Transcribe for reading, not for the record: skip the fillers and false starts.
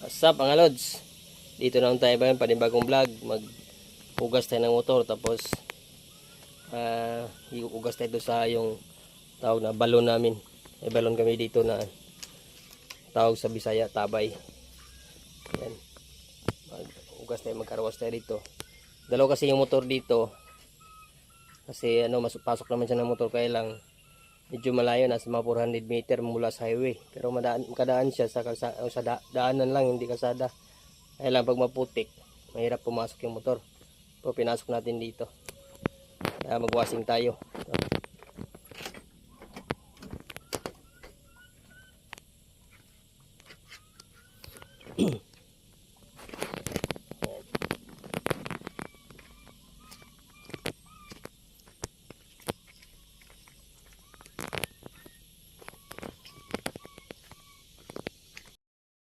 What's up mga lods? Dito na tayo ba yung panibagong vlog. Maghugas tayo ng motor. Tapos iugas tayo sa yung tawag na balon namin. May balon kami dito na tawag sa Bisaya, tabay. Yan. Maghugas tayo, magkarawas tayo dito. Dalaw kasi yung motor dito. Kasi pasok naman siya ng motor, kaya lang medyo malayo, nasa mga 400 meter mula sa highway. Pero makadaan siya sa daanan lang, hindi kalsada. Kaya lang pag maputik, mahirap pumasok yung motor. So pinasok natin dito. Kaya magwashing tayo.